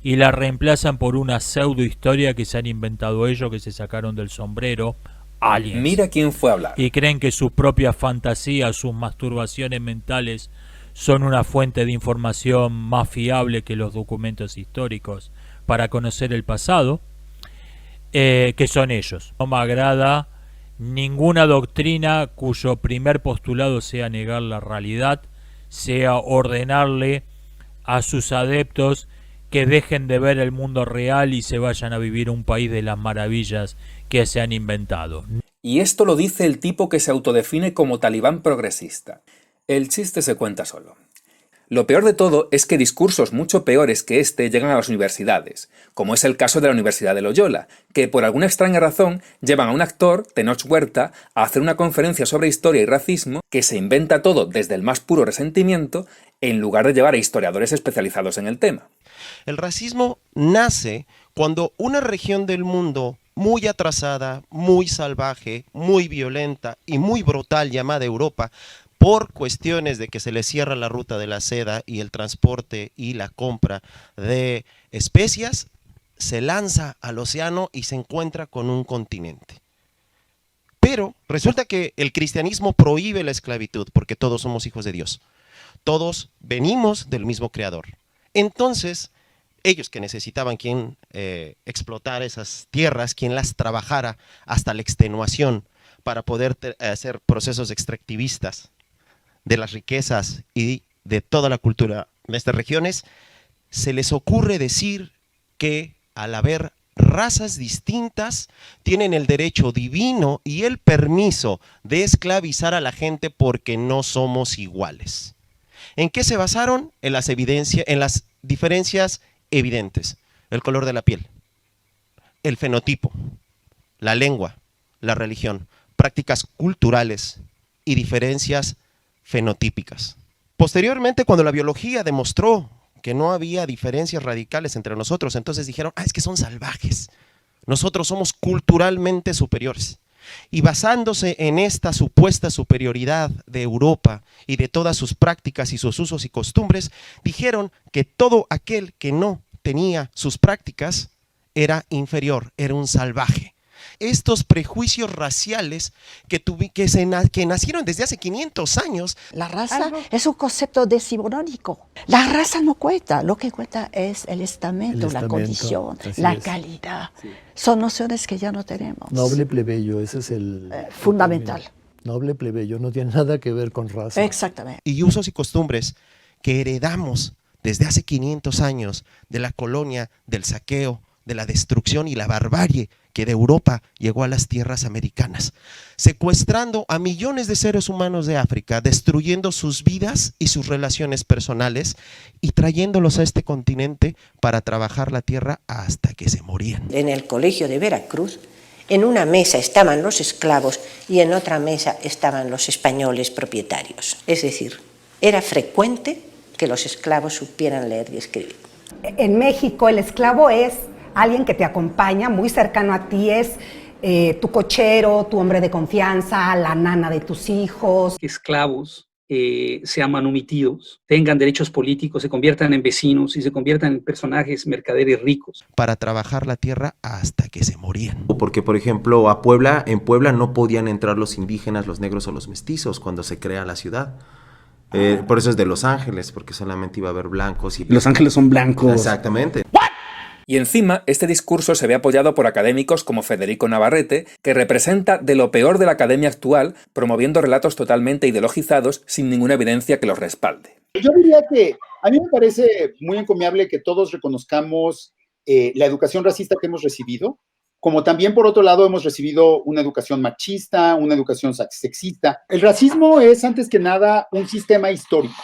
y la reemplazan por una pseudohistoria que se han inventado ellos, que se sacaron del sombrero, aliens. Mira quién fue a hablar. Y creen que sus propias fantasías, sus masturbaciones mentales son una fuente de información más fiable que los documentos históricos para conocer el pasado, que son ellos. No me agrada Ninguna doctrina cuyo primer postulado sea negar la realidad, sea ordenarle a sus adeptos que dejen de ver el mundo real y se vayan a vivir a un país de las maravillas que se han inventado. Y esto lo dice el tipo que se autodefine como talibán progresista. El chiste se cuenta solo. Lo peor de todo es que discursos mucho peores que este llegan a las universidades, como es el caso de la Universidad de Loyola, que por alguna extraña razón llevan a un actor, Tenoch Huerta, a hacer una conferencia sobre historia y racismo que se inventa todo desde el más puro resentimiento, en lugar de llevar a historiadores especializados en el tema. El racismo nace cuando una región del mundo muy atrasada, muy salvaje, muy violenta y muy brutal llamada Europa, por cuestiones de que se le cierra la ruta de la seda y el transporte y la compra de especias, se lanza al océano y se encuentra con un continente. Pero resulta que el cristianismo prohíbe la esclavitud porque todos somos hijos de Dios. Todos venimos del mismo creador. Entonces, ellos que necesitaban quien explotara esas tierras, quien las trabajara hasta la extenuación para poder hacer procesos extractivistas de las riquezas y de toda la cultura de estas regiones, se les ocurre decir que al haber razas distintas tienen el derecho divino y el permiso de esclavizar a la gente porque no somos iguales. ¿En qué se basaron? En las diferencias evidentes: el color de la piel, el fenotipo, la lengua, la religión, prácticas culturales y diferencias fenotípicas. Posteriormente, cuando la biología demostró que no había diferencias radicales entre nosotros, entonces dijeron, es que son salvajes, nosotros somos culturalmente superiores. Y basándose en esta supuesta superioridad de Europa y de todas sus prácticas y sus usos y costumbres, dijeron que todo aquel que no tenía sus prácticas era inferior, era un salvaje. Estos prejuicios raciales que nacieron desde hace 500 años. La raza es un concepto decimonónico. La raza no cuenta, lo que cuenta es el estamento, la condición, la calidad. Sí. Son nociones que ya no tenemos. Noble plebeyo, ese es el fundamental. Noble plebeyo, no tiene nada que ver con raza. Exactamente. Y usos y costumbres que heredamos desde hace 500 años de la colonia, del saqueo, de la destrucción y la barbarie que de Europa llegó a las tierras americanas, secuestrando a millones de seres humanos de África, destruyendo sus vidas y sus relaciones personales y trayéndolos a este continente para trabajar la tierra hasta que se morían. En el colegio de Veracruz, en una mesa estaban los esclavos y en otra mesa estaban los españoles propietarios. Es decir, era frecuente que los esclavos supieran leer y escribir. En México el esclavo es alguien que te acompaña, muy cercano a ti, es tu cochero, tu hombre de confianza, la nana de tus hijos. Esclavos sean manumitidos, tengan derechos políticos, se conviertan en vecinos y se conviertan en personajes mercaderes ricos. Para trabajar la tierra hasta que se morían. Porque, por ejemplo, en Puebla no podían entrar los indígenas, los negros o los mestizos cuando se crea la ciudad. Por eso es de Los Ángeles, porque solamente iba a haber blancos. Los Ángeles son blancos. Exactamente. Y encima, este discurso se ve apoyado por académicos como Federico Navarrete, que representa de lo peor de la academia actual, promoviendo relatos totalmente ideologizados sin ninguna evidencia que los respalde. Yo diría que a mí me parece muy encomiable que todos reconozcamos la educación racista que hemos recibido, como también por otro lado hemos recibido una educación machista, una educación sexista. El racismo es antes que nada un sistema histórico,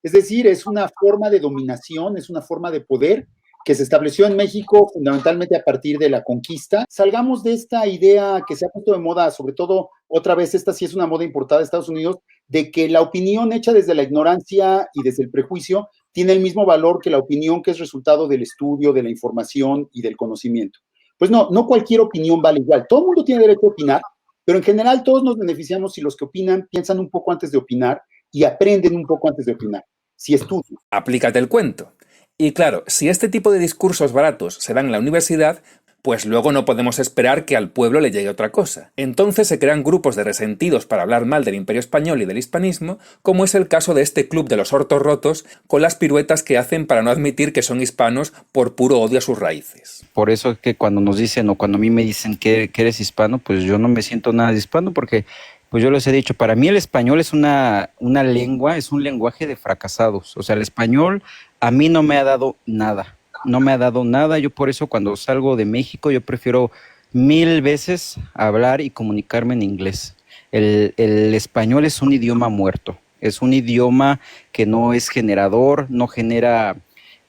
es decir, es una forma de dominación, es una forma de poder que se estableció en México fundamentalmente a partir de la conquista. Salgamos de esta idea que se ha puesto de moda, sobre todo otra vez, esta sí es una moda importada de Estados Unidos, de que la opinión hecha desde la ignorancia y desde el prejuicio tiene el mismo valor que la opinión que es resultado del estudio, de la información y del conocimiento. Pues no cualquier opinión vale igual. Todo el mundo tiene derecho a opinar, pero en general todos nos beneficiamos si los que opinan piensan un poco antes de opinar y aprenden un poco antes de opinar, si estudian. Aplícate el cuento. Y claro, si este tipo de discursos baratos se dan en la universidad, pues luego no podemos esperar que al pueblo le llegue otra cosa. Entonces se crean grupos de resentidos para hablar mal del Imperio Español y del hispanismo, como es el caso de este club de los hortos rotos, con las piruetas que hacen para no admitir que son hispanos por puro odio a sus raíces. Por eso es que cuando nos dicen o cuando a mí me dicen que eres hispano, pues yo no me siento nada de hispano porque, pues yo les he dicho, para mí el español es una lengua, es un lenguaje de fracasados. O sea, el español a mí no me ha dado nada. No me ha dado nada. Yo por eso cuando salgo de México yo prefiero 1000 veces hablar y comunicarme en inglés. El español es un idioma muerto. Es un idioma que no es generador, no genera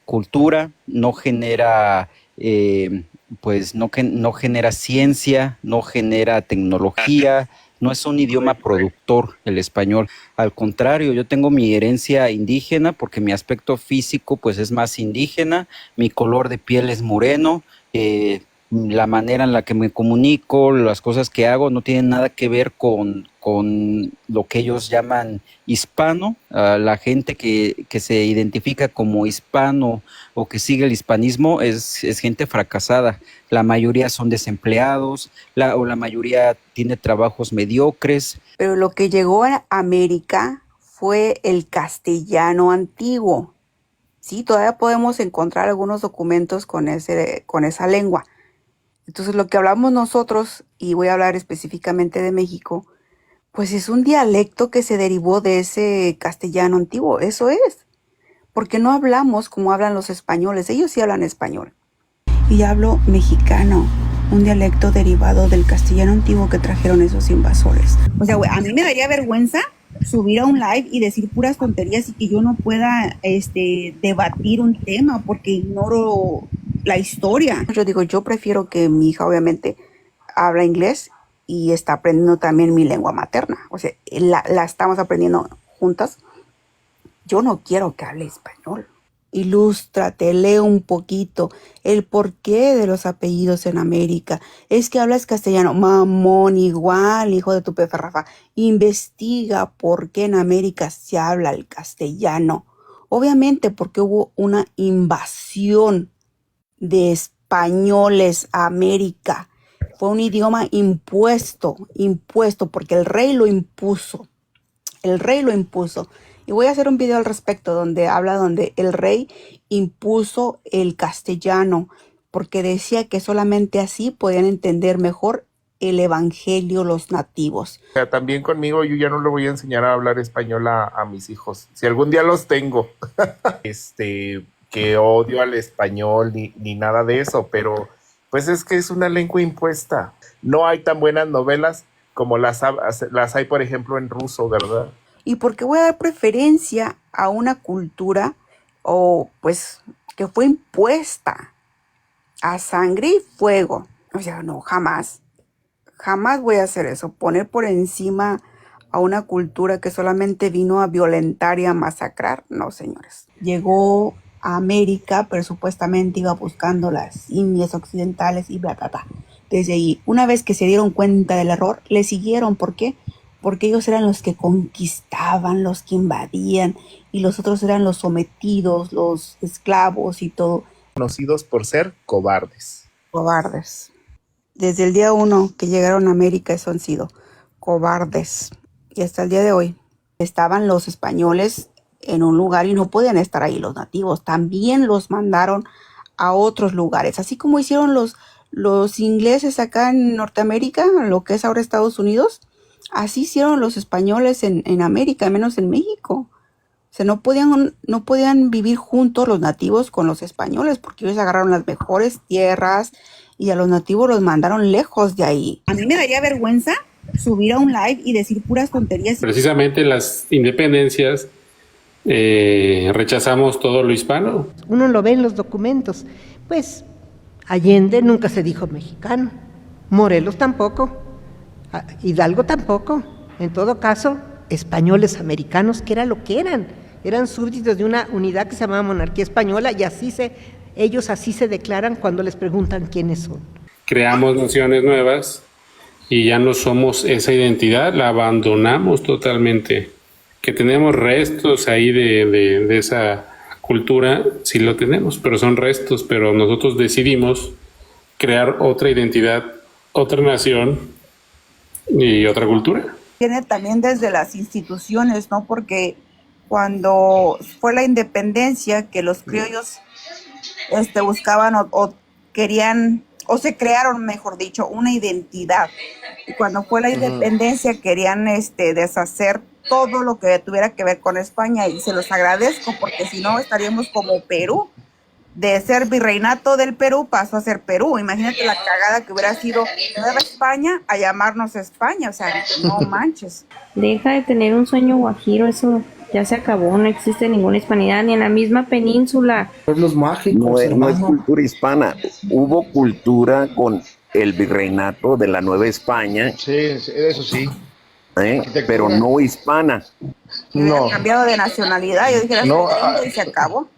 cultura, no genera no genera ciencia, no genera tecnología. No es un idioma productor el español. Al contrario, yo tengo mi herencia indígena porque mi aspecto físico pues es más indígena, mi color de piel es moreno, la manera en la que me comunico, las cosas que hago no tienen nada que ver con lo que ellos llaman hispano. La gente que se identifica como hispano o que sigue el hispanismo es gente fracasada. La mayoría son desempleados, la mayoría tiene trabajos mediocres. Pero lo que llegó a América fue el castellano antiguo. Sí, todavía podemos encontrar algunos documentos con esa lengua. Entonces lo que hablamos nosotros, y voy a hablar específicamente de México, pues es un dialecto que se derivó de ese castellano antiguo, eso es. Porque no hablamos como hablan los españoles, ellos sí hablan español. Y hablo mexicano, un dialecto derivado del castellano antiguo que trajeron esos invasores. O sea, güey, a mí me daría vergüenza subir a un live y decir puras tonterías y que yo no pueda debatir un tema porque ignoro la historia. Yo digo, yo prefiero que mi hija obviamente habla inglés y está aprendiendo también mi lengua materna. O sea, la estamos aprendiendo juntas. Yo no quiero que hable español. Ilústrate, lee un poquito el porqué de los apellidos en América. Es que hablas castellano. Mamón, igual, hijo de tu pefe Rafa. Investiga por qué en América se habla el castellano. Obviamente porque hubo una invasión de españoles a América. Fue un idioma impuesto porque el rey lo impuso. El rey lo impuso. Y voy a hacer un video al respecto donde el rey impuso el castellano porque decía que solamente así podían entender mejor el evangelio los nativos. O sea, también conmigo yo ya no le voy a enseñar a hablar español a mis hijos. Si algún día los tengo. Que odio al español ni nada de eso, pero pues es que es una lengua impuesta. No hay tan buenas novelas como las hay, por ejemplo, en ruso, ¿verdad? ¿Y por qué voy a dar preferencia a una cultura pues que fue impuesta a sangre y fuego? O sea, no, jamás voy a hacer eso, poner por encima a una cultura que solamente vino a violentar y a masacrar. No, señores. Llegó a América, pero supuestamente iba buscando las Indias occidentales y bla, bla, bla. Desde ahí, una vez que se dieron cuenta del error, le siguieron. ¿Por qué? Porque ellos eran los que conquistaban, los que invadían, y los otros eran los sometidos, los esclavos y todo. Conocidos por ser cobardes. Cobardes. Desde el día 1 que llegaron a América, eso han sido cobardes. Y hasta el día de hoy, estaban los españoles en un lugar y no podían estar ahí los nativos. También los mandaron a otros lugares, así como hicieron los ingleses acá en Norteamérica, lo que es ahora Estados Unidos. Así hicieron los españoles en América, menos en México. O sea, no podían vivir juntos los nativos con los españoles porque ellos agarraron las mejores tierras y a los nativos los mandaron lejos de ahí. A mí me daría vergüenza subir a un live y decir puras tonterías. Precisamente en las independencias rechazamos todo lo hispano. Uno lo ve en los documentos. Pues Allende nunca se dijo mexicano, Morelos tampoco, Hidalgo tampoco. En todo caso, españoles americanos, que era lo que eran súbditos de una unidad que se llamaba Monarquía Española, y ellos así se declaran cuando les preguntan quiénes son. Creamos naciones nuevas y ya no somos esa identidad, la abandonamos totalmente. Que tenemos restos ahí de esa cultura, sí lo tenemos, pero son restos, pero nosotros decidimos crear otra identidad, otra nación y otra cultura. Viene también desde las instituciones, ¿no? Porque cuando fue la independencia, que los criollos buscaban o querían, o se crearon, mejor dicho, una identidad. Y cuando fue la independencia querían deshacer todo lo que tuviera que ver con España, y se los agradezco porque si no estaríamos como Perú. De ser virreinato del Perú pasó a ser Perú. Imagínate la cagada que hubiera sido Nueva España a llamarnos España. O sea, no manches. Deja de tener un sueño guajiro, eso ya se acabó. No existe ninguna hispanidad ni en la misma península. Pueblos mágicos, no es cultura hispana. Hubo cultura con el virreinato de la Nueva España. Sí, eso sí. Pero no hispana. No. Cambiado de nacionalidad. Yo dije, no, y se acabó.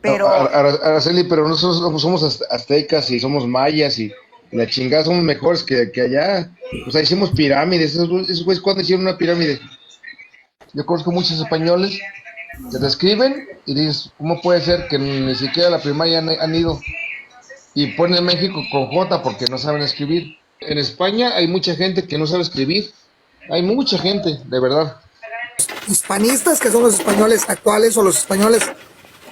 Pero Araceli, pero nosotros somos aztecas y somos mayas y la chingada somos mejores que allá. O sea, hicimos pirámides. Esos güeyes, ¿cuándo hicieron una pirámide? Yo conozco muchos españoles que te escriben y dices, ¿cómo puede ser que ni siquiera a la primaria han ido? Y ponen México con J porque no saben escribir. En España hay mucha gente que no sabe escribir. Hay mucha gente, de verdad. Hispanistas, que son los españoles actuales o los españoles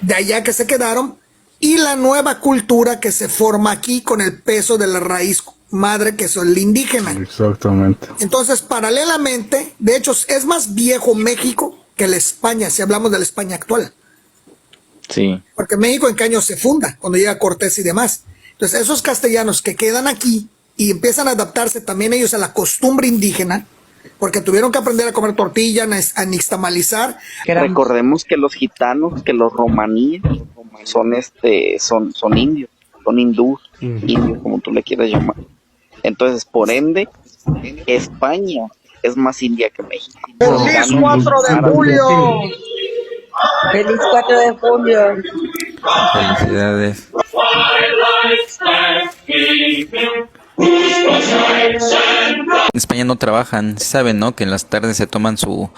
de allá que se quedaron, y la nueva cultura que se forma aquí con el peso de la raíz madre, que es el indígena. Exactamente. Entonces, paralelamente, de hecho, es más viejo México que la España, si hablamos de la España actual. Sí. Porque México en qué año se funda, cuando llega Cortés y demás. Entonces, esos castellanos que quedan aquí y empiezan a adaptarse también ellos a la costumbre indígena, porque tuvieron que aprender a comer tortilla, a nixtamalizar. Recordemos que los gitanos, que los romaníes son indios, son indios como tú le quieras llamar. Entonces, por ende, España es más india que México. ¡Feliz 4 de julio! ¡Feliz 4 de julio! Felicidades. En España no trabajan, saben, ¿no? Que en las tardes se toman su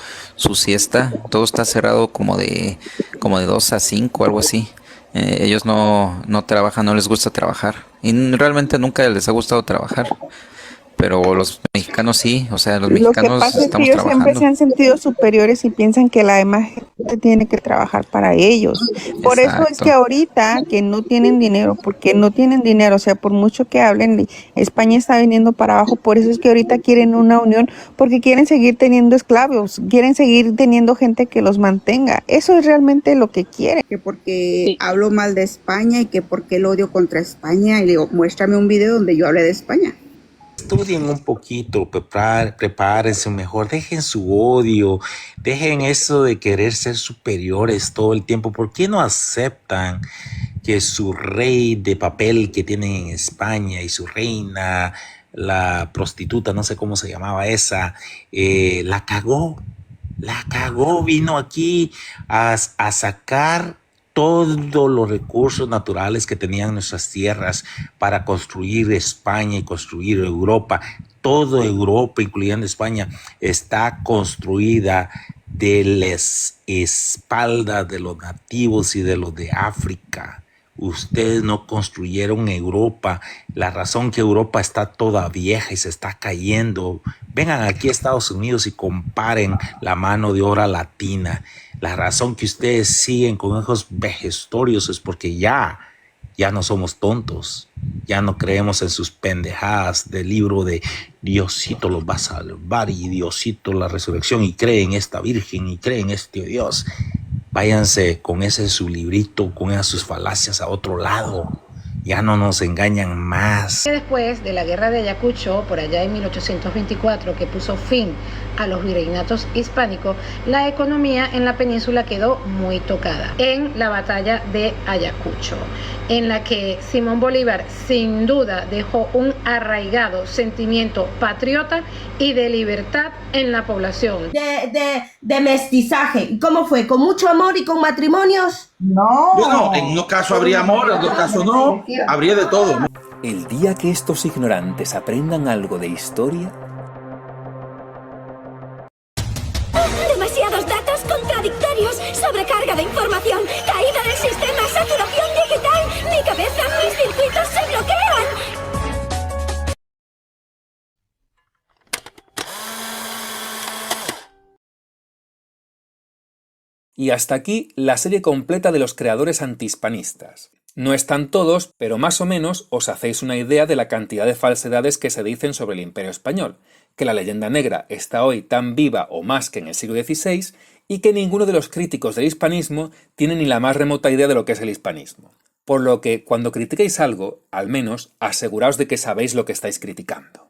siesta. Todo está cerrado como de 2 a 5, algo así. Ellos no trabajan, no les gusta trabajar. Y realmente nunca les ha gustado trabajar. Pero los mexicanos sí, o sea, los mexicanos lo que pasa estamos es que ellos siempre se han sentido superiores y piensan que la demás gente tiene que trabajar para ellos. Por eso es que ahorita que no tienen dinero, porque no tienen dinero, o sea, por mucho que hablen, España está viniendo para abajo. Por eso es que ahorita quieren una unión, porque quieren seguir teniendo esclavos, quieren seguir teniendo gente que los mantenga. Eso es realmente lo que quieren. Que porque hablo mal de España y que porque el odio contra España, y le digo, muéstrame un video donde yo hable de España. Estudien un poquito, prepárense mejor, dejen su odio, dejen eso de querer ser superiores todo el tiempo. ¿Por qué no aceptan que su rey de papel que tienen en España y su reina, la prostituta, no sé cómo se llamaba esa, la cagó, vino aquí a sacar todos los recursos naturales que tenían nuestras tierras para construir España y construir Europa? Toda Europa, incluyendo España, está construida de las espaldas de los nativos y de los de África. Ustedes no construyeron Europa. La razón que Europa está toda vieja y se está cayendo. Vengan aquí a Estados Unidos y comparen la mano de obra latina. La razón que ustedes siguen con esos vejestorios es porque ya no somos tontos. Ya no creemos en sus pendejadas del libro de Diosito los va a salvar y Diosito la resurrección, y creen en esta virgen y creen en este Dios. Váyanse con ese su librito, con esas sus falacias a otro lado. Ya no nos engañan más. Después de la guerra de Ayacucho, por allá en 1824, que puso fin a los virreinatos hispánicos, la economía en la península quedó muy tocada en la batalla de Ayacucho, en la que Simón Bolívar sin duda dejó un arraigado sentimiento patriota y de libertad en la población. De mestizaje. ¿Cómo fue? ¿Con mucho amor y con matrimonios? No, en unos casos habría amor, en otros casos no, habría de todo. El día que estos ignorantes aprendan algo de historia... Demasiados datos contradictorios, sobrecarga de información, caída del sistema, saturación digital. Mi cabeza, mis circuitos se bloquean. Y hasta aquí la serie completa de los creadores antihispanistas. No están todos, pero más o menos os hacéis una idea de la cantidad de falsedades que se dicen sobre el Imperio Español, que la leyenda negra está hoy tan viva o más que en el siglo XVI y que ninguno de los críticos del hispanismo tiene ni la más remota idea de lo que es el hispanismo. Por lo que, cuando critiquéis algo, al menos aseguraos de que sabéis lo que estáis criticando.